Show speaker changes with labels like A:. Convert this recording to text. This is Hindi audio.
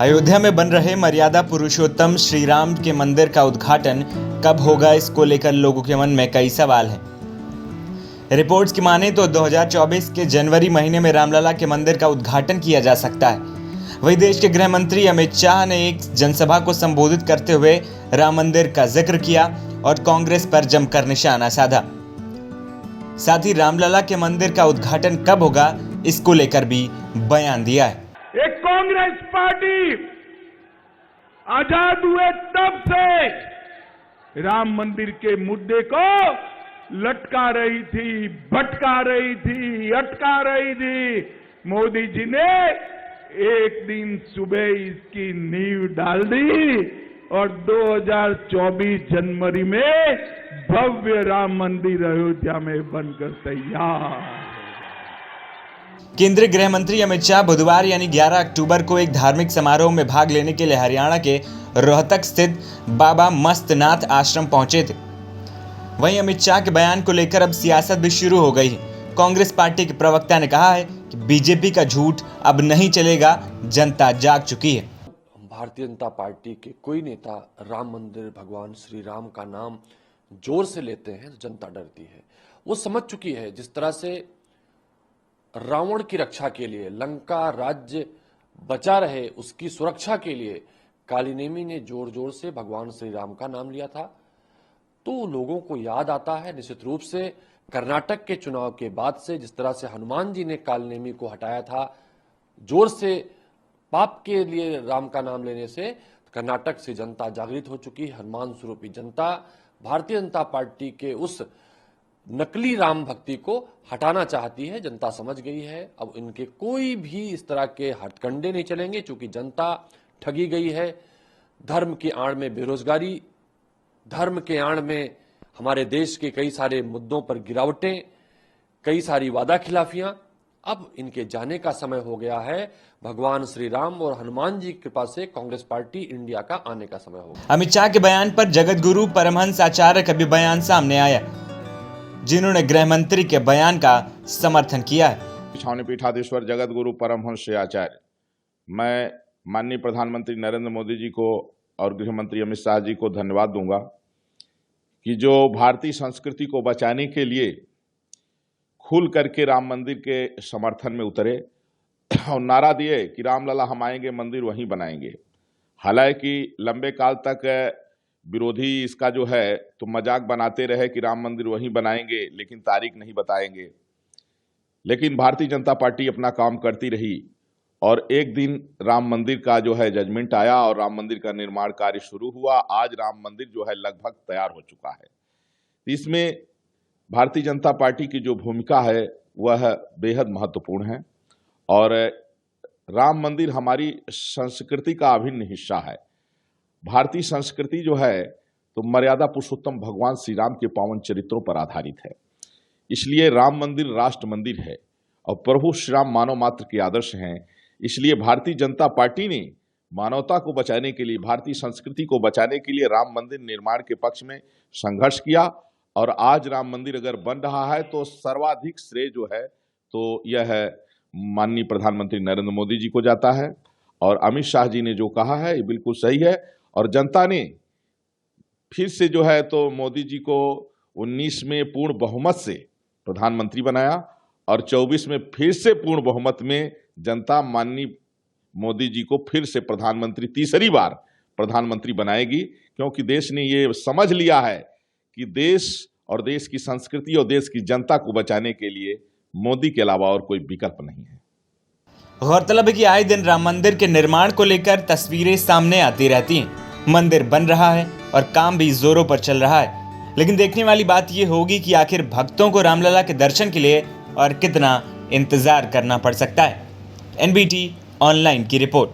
A: अयोध्या में बन रहे मर्यादा पुरुषोत्तम श्री राम के मंदिर का उद्घाटन कब होगा, इसको लेकर लोगों के मन में कई सवाल हैं। रिपोर्ट्स की माने तो 2024 के जनवरी महीने में रामलला के मंदिर का उद्घाटन किया जा सकता है। वहीं देश के गृह मंत्री अमित शाह ने एक जनसभा को संबोधित करते हुए राम मंदिर का जिक्र किया और कांग्रेस पर जमकर निशाना साधा। साथ ही रामलला के मंदिर का उद्घाटन कब होगा, इसको लेकर भी बयान दिया है।
B: एक कांग्रेस पार्टी आजाद हुए तब से राम मंदिर के मुद्दे को लटका रही थी, भटका रही थी, अटका रही थी। मोदी जी ने एक दिन सुबह इसकी नींव डाल दी और 2024 जनवरी में भव्य राम मंदिर अयोध्या में बनकर तैयार।
A: केंद्रीय गृह मंत्री अमित शाह बुधवार यानी 11 अक्टूबर को एक धार्मिक समारोह में भाग लेने के लिए हरियाणा के रोहतक स्थित बाबा मस्तनाथ आश्रम पहुंचे थे। वहीं अमित शाह के बयान को लेकर अब सियासत भी शुरू हो गई है। कांग्रेस पार्टी के प्रवक्ता ने कहा है कि बीजेपी का झूठ अब नहीं चलेगा, जनता जाग चुकी है।
C: भारतीय जनता पार्टी के कोई नेता राम मंदिर, भगवान श्री राम का नाम जोर से लेते हैं तो जनता डरती है। वो समझ चुकी है जिस तरह से रावण की रक्षा के लिए, लंका राज्य बचा रहे उसकी सुरक्षा के लिए कालीनेमी ने जोर जोर से भगवान श्री राम का नाम लिया था, तो लोगों को याद आता है निश्चित रूप से कर्नाटक के चुनाव के बाद से जिस तरह से हनुमान जी ने कालीनेमी को हटाया था जोर से पाप के लिए राम का नाम लेने से, कर्नाटक से जनता जागृत हो चुकी। हनुमान स्वरूपी जनता भारतीय जनता पार्टी के उस नकली राम भक्ति को हटाना चाहती है। जनता समझ गई है, अब इनके कोई भी इस तरह के हथकंडे नहीं चलेंगे, क्योंकि जनता ठगी गई है। धर्म की आड़ में बेरोजगारी, धर्म के आड़ में हमारे देश के कई सारे मुद्दों पर गिरावटें, कई सारी वादा खिलाफियां, अब इनके जाने का समय हो गया है। भगवान श्री राम और हनुमान जी की कृपा से कांग्रेस पार्टी इंडिया का आने का समय होगा।
A: अमित शाह के बयान पर जगत गुरु परमहंस आचार्य का भी बयान सामने आया, जिन्होंने गृह मंत्री के बयान का समर्थन किया है।
D: छावनी पीठाधीश्वर जगत गुरु परमहंस आचार्य, मैं माननीय प्रधानमंत्री नरेंद्र मोदी जी को और गृह मंत्री अमित शाह जी को धन्यवाद दूंगा कि जो भारतीय संस्कृति को बचाने के लिए खुल करके राम मंदिर के समर्थन में उतरे और नारा दिए कि रामलला हम आएंगे, मंदिर वहीं बनाएंगे। हालांकि लंबे काल तक विरोधी इसका जो है तो मजाक बनाते रहे कि राम मंदिर वहीं बनाएंगे, लेकिन तारीख नहीं बताएंगे। लेकिन भारतीय जनता पार्टी अपना काम करती रही और एक दिन राम मंदिर का जो है जजमेंट आया और राम मंदिर का निर्माण कार्य शुरू हुआ। आज राम मंदिर जो है लगभग तैयार हो चुका है। इसमें भारतीय जनता पार्टी की जो भूमिका है वह बेहद महत्वपूर्ण है और राम मंदिर हमारी संस्कृति का अभिन्न हिस्सा है। भारतीय संस्कृति जो है तो मर्यादा पुरुषोत्तम भगवान श्री राम के पावन चरित्रों पर आधारित है। इसलिए राम मंदिर राष्ट्र मंदिर है और प्रभु श्री राम मानव मात्र के आदर्श हैं। इसलिए भारतीय जनता पार्टी ने मानवता को बचाने के लिए, भारतीय संस्कृति को बचाने के लिए राम मंदिर निर्माण के पक्ष में संघर्ष किया और आज राम मंदिर अगर बन रहा है तो सर्वाधिक श्रेय जो है तो यह माननीय प्रधानमंत्री नरेंद्र मोदी जी को जाता है। और अमित शाह जी ने जो कहा है ये बिल्कुल सही है और जनता ने फिर से जो है तो मोदी जी को 19 में पूर्ण बहुमत से प्रधानमंत्री बनाया और 24 में फिर से पूर्ण बहुमत में जनता माननीय मोदी जी को फिर से प्रधानमंत्री, तीसरी बार प्रधानमंत्री बनाएगी, क्योंकि देश ने ये समझ लिया है कि देश और देश की संस्कृति और देश की जनता को बचाने के लिए मोदी के अलावा और कोई विकल्प नहीं है।
A: गौरतलब है कि आए दिन राम मंदिर के निर्माण को लेकर तस्वीरें सामने आती रहती हैं। मंदिर बन रहा है और काम भी जोरों पर चल रहा है, लेकिन देखने वाली बात यह होगी कि आखिर भक्तों को रामलला के दर्शन के लिए और कितना इंतजार करना पड़ सकता है। NBT ऑनलाइन की रिपोर्ट।